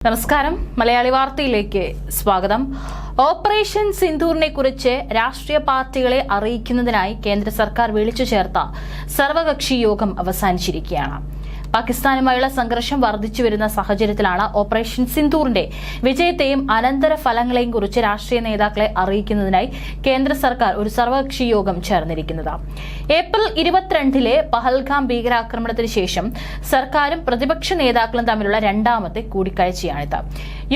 നമസ്കാരം മലയാളി വാർത്തയിലേക്ക് സ്വാഗതം. ഓപ്പറേഷൻ സിന്ദൂറിനെ കുറിച്ച് രാഷ്ട്രീയ പാർട്ടികളെ അറിയിക്കുന്നതിനായി കേന്ദ്ര സർക്കാർ വിളിച്ചു ചേർത്ത സർവകക്ഷി യോഗം അവസാനിച്ചിരിക്കുകയാണ്. പാകിസ്ഥാനുമായുള്ള സംഘർഷം വർദ്ധിച്ചുവരുന്ന സാഹചര്യത്തിലാണ് ഓപ്പറേഷൻ സിന്ദൂറിന്റെ വിജയത്തെയും അനന്തര ഫലങ്ങളെയും കുറിച്ച് രാഷ്ട്രീയ നേതാക്കളെ അറിയിക്കുന്നതിനായി കേന്ദ്ര സർക്കാർ ഒരു സർവകക്ഷി യോഗം ചേർന്നിരിക്കുന്നത്. ഏപ്രിൽ 22 പഹൽഗാം ഭീകരാക്രമണത്തിന് ശേഷം സർക്കാരും പ്രതിപക്ഷ നേതാക്കളും തമ്മിലുള്ള രണ്ടാമത്തെ കൂടിക്കാഴ്ചയാണിത്.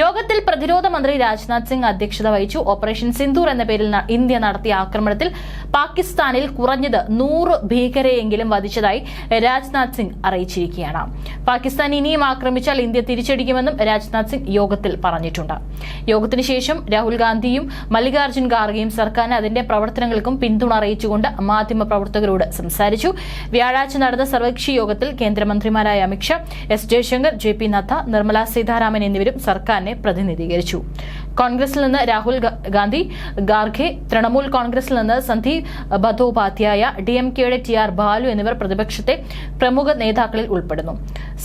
യോഗത്തിൽ പ്രതിരോധ മന്ത്രി രാജ്നാഥ് സിംഗ് അധ്യക്ഷത വഹിച്ചു. ഓപ്പറേഷൻ സിന്ദൂർ എന്ന പേരിൽ ഇന്ത്യ നടത്തിയ ആക്രമണത്തിൽ പാകിസ്ഥാനിൽ കുറഞ്ഞത് 100 ഭീകരരെയെങ്കിലും വധിച്ചതായി രാജ്നാഥ് സിംഗ് അറിയിച്ചിരിക്കുകയാണ്. പാകിസ്ഥാൻ ഇനിയും ആക്രമിച്ചാൽ ഇന്ത്യ തിരിച്ചടിക്കുമെന്നും രാജ്നാഥ് സിംഗ് യോഗത്തിൽ പറഞ്ഞിട്ടുണ്ട്. യോഗത്തിന് ശേഷം രാഹുൽ ഗാന്ധിയും മല്ലികാർജ്ജുൻ ഖാർഗെയും സർക്കാരിന് അതിന്റെ പ്രവർത്തനങ്ങൾക്കും പിന്തുണ അറിയിച്ചുകൊണ്ട് മാധ്യമപ്രവർത്തകരോട് സംസാരിച്ചു. വ്യാഴാഴ്ച നടന്ന സർവകക്ഷി യോഗത്തിൽ കേന്ദ്രമന്ത്രിമാരായ അമിത്ഷാ, എസ് ജയശങ്കർ, JP നദ്ദ, നിർമ്മല സീതാരാമൻ എന്നിവരും സർക്കാരിനെ പ്രതിനിധീകരിച്ചു. കോൺഗ്രസിൽ നിന്ന് രാഹുൽ ഗാന്ധി, ഖാർഗെ, തൃണമൂൽ കോൺഗ്രസിൽ നിന്ന് സന്ദീപ് ബന്ദോപാധ്യായ, DMKയുടെ TR ബാലു എന്നിവർ പ്രതിപക്ഷത്തെ പ്രമുഖ നേതാക്കളിൽ ഉൾപ്പെടുന്നു.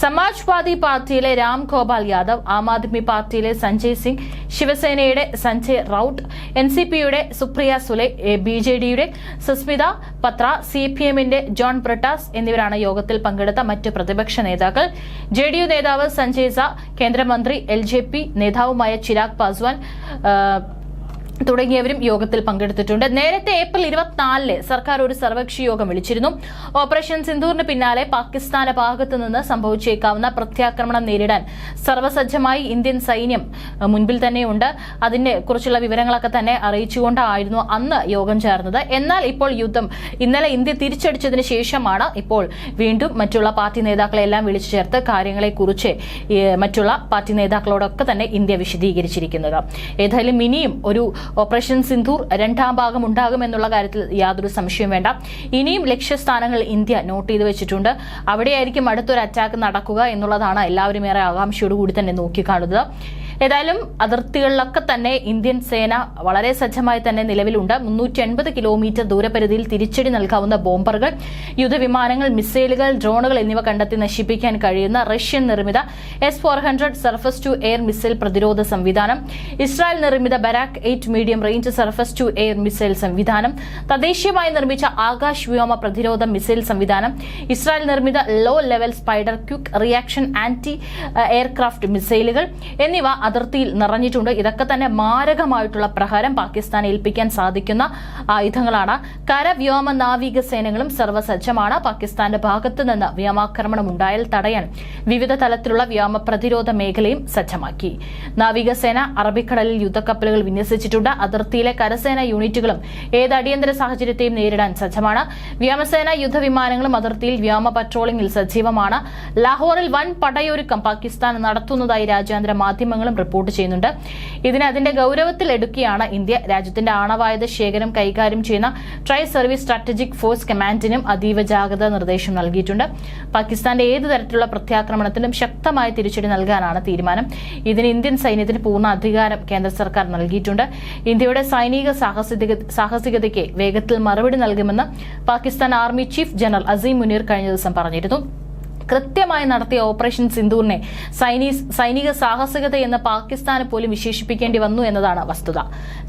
സമാജ്വാദി പാർട്ടിയിലെ രാം ഗോപാൽ യാദവ്, ആം ആദ്മി പാർട്ടിയിലെ സഞ്ജയ് സിംഗ്, ശിവസേനയുടെ സഞ്ജയ് റൌട്ട്, NCPയുടെ സുപ്രിയ സുലെ, BJDയുടെ സുസ്മിത പത്ര, CPMന്റെ ജോൺ ബ്രിട്ടാസ് എന്നിവരാണ് യോഗത്തിൽ പങ്കെടുത്ത മറ്റ് പ്രതിപക്ഷ നേതാക്കൾ. JDU നേതാവ് സഞ്ജയ് ഝാ, കേന്ദ്രമന്ത്രി LJP നേതാവുമായ ചിരാഗ് പാസ്വാൻ തുടങ്ങിയവരും യോഗത്തിൽ പങ്കെടുത്തിട്ടുണ്ട്. നേരത്തെ ഏപ്രിൽ 24 സർക്കാർ ഒരു സർവകക്ഷി യോഗം വിളിച്ചിരുന്നു. ഓപ്പറേഷൻ സിന്ദൂറിന് പിന്നാലെ പാകിസ്ഥാന്റെ ഭാഗത്തു നിന്ന് സംഭവിച്ചേക്കാവുന്ന പ്രത്യാക്രമണം നേരിടാൻ സർവ്വസജ്ജമായി ഇന്ത്യൻ സൈന്യം മുൻപിൽ തന്നെയുണ്ട്. അതിനെ കുറിച്ചുള്ള വിവരങ്ങളൊക്കെ തന്നെ അറിയിച്ചുകൊണ്ടായിരുന്നു അന്ന് യോഗം ചേർന്നത്. എന്നാൽ ഇപ്പോൾ ഇന്നലെ ഇന്ത്യ തിരിച്ചടിച്ചതിന് ശേഷമാണ് ഇപ്പോൾ വീണ്ടും മറ്റുള്ള പാർട്ടി നേതാക്കളെ എല്ലാം വിളിച്ചു ചേർത്ത് കാര്യങ്ങളെക്കുറിച്ച് മറ്റുള്ള പാർട്ടി നേതാക്കളോടൊക്കെ തന്നെ ഇന്ത്യ വിശദീകരിച്ചിരിക്കുന്നത്. ഏതായാലും ഇനിയും ഒരു ഓപ്പറേഷൻ സിന്ദൂർ രണ്ടാം ഭാഗം ഉണ്ടാകുമെന്നുള്ള കാര്യത്തിൽ യാതൊരു സംശയവും വേണ്ട. ഇനിയും ലക്ഷ്യസ്ഥാനങ്ങൾ ഇന്ത്യ നോട്ട് ചെയ്ത് വെച്ചിട്ടുണ്ട്. അവിടെയായിരിക്കും അടുത്തൊരു അറ്റാക്ക് നടക്കുക എന്നുള്ളതാണ് എല്ലാവരും ഏറെ ആകാംക്ഷയോടുകൂടി തന്നെ നോക്കിക്കാണുന്നത്. ഏതായാലും അതിർത്തികളിലൊക്കെ തന്നെ ഇന്ത്യൻ സേന വളരെ സജ്ജമായി തന്നെ നിലവിലുണ്ട്. 350 കിലോമീറ്റർ ദൂരപരിധിയിൽ തിരിച്ചടി നൽകാവുന്ന ബോംബറുകൾ, യുദ്ധവിമാനങ്ങൾ, മിസൈലുകൾ, ഡ്രോണുകൾ എന്നിവ കണ്ടെത്തി നശിപ്പിക്കാൻ കഴിയുന്ന റഷ്യൻ നിർമ്മിത S-400 surface to air missile പ്രതിരോധ സംവിധാനം, ഇസ്രായേൽ നിർമ്മിത Barak 8 medium range surface to air missile സംവിധാനം, തദ്ദേശീയമായി നിർമ്മിച്ച ആകാശ് വ്യോമ പ്രതിരോധ മിസൈൽ സംവിധാനം, ഇസ്രായേൽ നിർമ്മിത low level Spyder quick reaction anti aircraft മിസൈലുകൾ എന്നിവ അതിർത്തിയിൽ നിറഞ്ഞിട്ടുണ്ട്. ഇതൊക്കെ തന്നെ മാരകമായിട്ടുള്ള പ്രഹാരം പാകിസ്ഥാനെ ഏൽപ്പിക്കാൻ സാധിക്കുന്ന ആയുധങ്ങളാണ്. കര, വ്യോമ, നാവിക സേനകളും സർവ്വസജ്ജമാണ്. പാകിസ്ഥാന്റെ ഭാഗത്തു നിന്ന് വ്യോമാക്രമണം ഉണ്ടായാൽ തടയാൻ വിവിധ തലത്തിലുള്ള വ്യോമ പ്രതിരോധ മേഖലയും സജ്ജമാക്കി. നാവികസേന അറബിക്കടലിൽ യുദ്ധക്കപ്പലുകൾ വിന്യസിച്ചിട്ടുണ്ട്. അതിർത്തിയിലെ കരസേന യൂണിറ്റുകളും ഏത് അടിയന്തര സാഹചര്യത്തെയും നേരിടാൻ സജ്ജമാണ്. വ്യോമസേന യുദ്ധവിമാനങ്ങളും അതിർത്തിയിൽ വ്യോമ പട്രോളിംഗിൽ സജീവമാണ്. ലാഹോറിൽ വൻ പടയൊരുക്കം പാകിസ്ഥാൻ നടത്തുന്നതായി രാജ്യാന്തര മാധ്യമങ്ങളും റിപ്പോർട്ട് ചെയ്യുന്നുണ്ട്. ഇതിനെ അതിന്റെ ഗൌരവത്തിൽ എടുക്കുകയാണ് ഇന്ത്യ. രാജ്യത്തിന്റെ ആണവായുധ ശേഖരം കൈകാര്യം ചെയ്യുന്ന ട്രൈ സർവീസ് സ്ട്രാറ്റജിക് ഫോഴ്സ് കമാൻഡിനും അതീവ ജാഗ്രതാ നിർദ്ദേശം നൽകിയിട്ടുണ്ട്. പാകിസ്ഥാന്റെ ഏത് തരത്തിലുള്ള പ്രത്യാക്രമണത്തിനും ശക്തമായ തിരിച്ചടി നൽകാനാണ് തീരുമാനം. ഇതിന് ഇന്ത്യൻ സൈന്യത്തിന് പൂർണ്ണ അധികാരം കേന്ദ്ര സർക്കാർ നൽകിയിട്ടുണ്ട്. ഇന്ത്യയുടെ സൈനിക സാഹസികതയ്ക്ക് വേഗത്തിൽ മറുപടി നൽകുമെന്ന് Pakistan army chief general Asim Munir കഴിഞ്ഞ ദിവസം പറഞ്ഞിരുന്നു. കൃത്യമായി നടത്തിയ ഓപ്പറേഷൻ സിന്ദൂറിനെ സൈനിക സാഹസികത എന്ന് പാകിസ്ഥാന് പോലും വിശേഷിപ്പിക്കേണ്ടി വന്നു എന്നതാണ് വസ്തുത.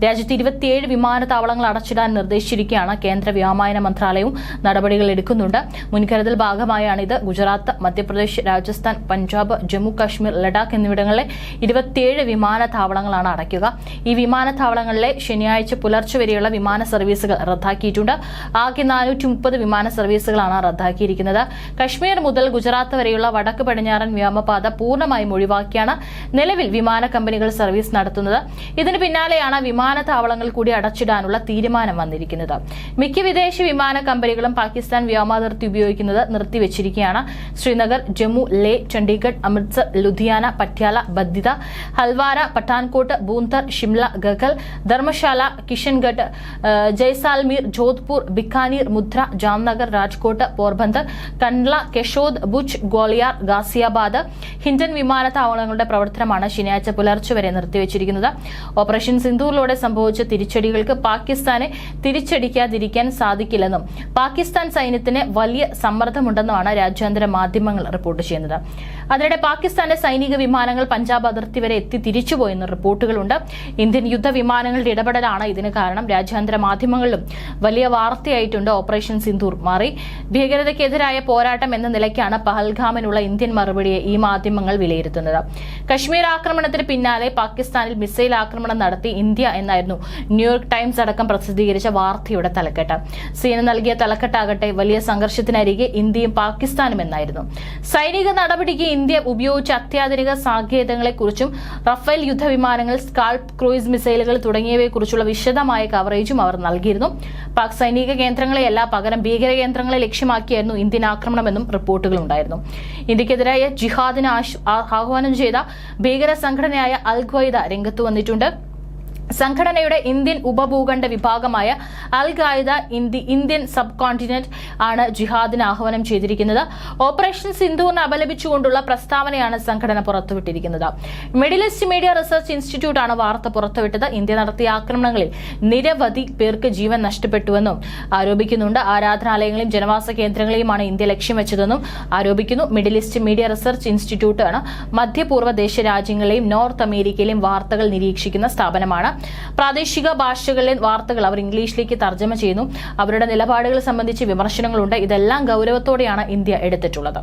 രാജ്യത്ത് 27 വിമാനത്താവളങ്ങൾ അടച്ചിടാൻ നിർദ്ദേശിച്ചിരിക്കുകയാണ്. കേന്ദ്ര വ്യോമയാന മന്ത്രാലയവും നടപടികൾ എടുക്കുന്നുണ്ട്. മുൻകരുതൽ ഭാഗമായാണ് ഇത്. ഗുജറാത്ത്, മധ്യപ്രദേശ്, രാജസ്ഥാൻ, പഞ്ചാബ്, ജമ്മു കാശ്മീർ, ലഡാക്ക് എന്നിവിടങ്ങളിലെ 27 വിമാനത്താവളങ്ങളാണ് അടയ്ക്കുക. ഈ വിമാനത്താവളങ്ങളിലെ ശനിയാഴ്ച പുലർച്ചെ വരെയുള്ള വിമാന സർവീസുകൾ റദ്ദാക്കിയിട്ടുണ്ട്. ആകെ 430 വിമാന സർവീസുകളാണ് റദ്ദാക്കിയിരിക്കുന്നത്. കശ്മീർ മുതൽ ഗുജറാത്ത് വരെയുള്ള വടക്ക് പടിഞ്ഞാറൻ വ്യോമപാത പൂർണ്ണമായും ഒഴിവാക്കിയാണ് നിലവിൽ വിമാന കമ്പനികൾ സർവീസ് നടത്തുന്നത്. ഇതിന് പിന്നാലെയാണ് വിമാനത്താവളങ്ങൾ കൂടി അടച്ചിടാനുള്ള തീരുമാനം വന്നിരിക്കുന്നത്. മിക്ക വിദേശ വിമാന കമ്പനികളും പാകിസ്ഥാൻ വ്യോമാതിർത്തി ഉപയോഗിക്കുന്നത് നിർത്തിവച്ചിരിക്കുകയാണ്. ശ്രീനഗർ, ജമ്മു, ലേ, ചണ്ഡീഗഡ്, അമൃത്സർ, ലുധിയാന, പട്യാല, ബദ്ദിത, ഹൽവാര, പഠാൻകോട്ട്, ബൂന്തർ, ഷിംല, ഗഗൽ, ധർമ്മശാല, കിഷൻഗഡ്, ജയ്സാൽമീർ, ജോധ്പൂർ, ബിക്കാനീർ, മുദ്ര, ജാംനഗർ, രാജ്കോട്ട്, പോർബന്ദർ, കണ്ട്ല, കെഷോദ്, ഭുജ്, ഗ്വാളിയാർ, ഗാസിയാബാദ്, ഹിൻഡൻ വിമാനത്താവളങ്ങളുടെ പ്രവർത്തനമാണ് ശനിയാഴ്ച പുലർച്ചെ വരെ നിർത്തിവച്ചിരിക്കുന്നത്. ഓപ്പറേഷൻ സിന്ദൂറിലൂടെ സംഭവിച്ച തിരിച്ചടികൾക്ക് പാകിസ്ഥാനെ തിരിച്ചടിക്കാതിരിക്കാൻ സാധിക്കില്ലെന്നും പാകിസ്ഥാൻ സൈന്യത്തിന് വലിയ സമ്മർദ്ദമുണ്ടെന്നുമാണ് രാജ്യാന്തര മാധ്യമങ്ങൾ റിപ്പോർട്ട് ചെയ്യുന്നത്. അതിനിടെ പാകിസ്ഥാന്റെ സൈനിക വിമാനങ്ങൾ പഞ്ചാബ് അതിർത്തി വരെ എത്തി തിരിച്ചുപോയെന്ന് റിപ്പോർട്ടുകളുണ്ട്. ഇന്ത്യൻ യുദ്ധവിമാനങ്ങളുടെ ഇടപെടലാണ് ഇതിന് കാരണം. രാജ്യാന്തര മാധ്യമങ്ങളിലും വലിയ വാർത്തയായിട്ടുണ്ട് ഓപ്പറേഷൻ സിന്ദൂർ മാറി. ഭീകരതയ്ക്കെതിരായ പോരാട്ടം എന്ന നിലയ്ക്കാണ് പഹൽഗാമിനുള്ള ഇന്ത്യൻ മറുപടിയെ ഈ മാധ്യമങ്ങൾ വിലയിരുത്തുന്നത്. കശ്മീർ ആക്രമണത്തിന് പിന്നാലെ പാകിസ്ഥാനിൽ മിസൈൽ ആക്രമണം നടത്തി ഇന്ത്യ എന്നായിരുന്നു ന്യൂയോർക്ക് ടൈംസ് അടക്കം പ്രസിദ്ധീകരിച്ച വാർത്തയുടെ തലക്കെട്ട്. സേന നൽകിയ തലക്കെട്ടാകട്ടെ വലിയ സംഘർഷത്തിനരികെ ഇന്ത്യയും പാകിസ്ഥാനും എന്നായിരുന്നു. സൈനിക നടപടിക്ക് ഇന്ത്യ ഉപയോഗിച്ച അത്യാധുനിക സാങ്കേതികങ്ങളെക്കുറിച്ചും റഫേൽ യുദ്ധവിമാനങ്ങൾ, സ്കാൽപ് ക്രൂയിസ് മിസൈലുകൾ തുടങ്ങിയവയെക്കുറിച്ചുള്ള വിശദമായ കവറേജും അവർ നൽകിയിരുന്നു. പാക് സൈനിക കേന്ദ്രങ്ങളെയല്ല, പകരം ഭീകര കേന്ദ്രങ്ങളെ ലക്ഷ്യമാക്കിയായിരുന്നു ഇന്ത്യൻ ആക്രമണമെന്നും റിപ്പോർട്ടുകളുണ്ടായിരുന്നു. ഇന്ത്യക്കെതിരായ ജിഹാദിന് ആഹ്വാനം ചെയ്ത ഭീകര സംഘടനയായ അൽ ഖ്വയ്ദ രംഗത്തു വന്നിട്ടുണ്ട്. സംഘടനയുടെ ഇന്ത്യൻ ഉപഭൂഖണ്ഡ വിഭാഗമായ Al Qaeda Indian subcontinent ആണ് ജിഹാദിന് ആഹ്വാനം ചെയ്തിരിക്കുന്നത്. ഓപ്പറേഷൻ സിന്ദൂറിനെ അപലപിച്ചുകൊണ്ടുള്ള പ്രസ്താവനയാണ് സംഘടന പുറത്തുവിട്ടിരിക്കുന്നത്. Middle East Media Research Institute ആണ് വാർത്ത പുറത്തുവിട്ടത്. ഇന്ത്യ നടത്തിയ ആക്രമണങ്ങളിൽ നിരവധി പേർക്ക് ജീവൻ നഷ്ടപ്പെട്ടുവെന്നും ആരോപിക്കുന്നുണ്ട്. ആരാധനാലയങ്ങളെയും ജനവാസ കേന്ദ്രങ്ങളെയുമാണ് ഇന്ത്യ ലക്ഷ്യം വെച്ചതെന്നും ആരോപിക്കുന്നു. Middle East Media Research Institute ആണ് മധ്യപൂർവ്വ ദേശീയ രാജ്യങ്ങളിലെയും നോർത്ത് അമേരിക്കയിലെയും വാർത്തകൾ നിരീക്ഷിക്കുന്ന സ്ഥാപനമാണ്. പ്രാദേശിക ഭാഷകളിലെ വാർത്തകൾ അവർ ഇംഗ്ലീഷിലേക്ക് തർജ്ജമ ചെയ്യുന്നു. അവരുടെ നിലപാടുകൾ സംബന്ധിച്ച് വിമർശനങ്ങളുണ്ട്. ഇതെല്ലാം ഗൗരവത്തോടെയാണ് ഇന്ത്യ എടുത്തിട്ടുള്ളത്.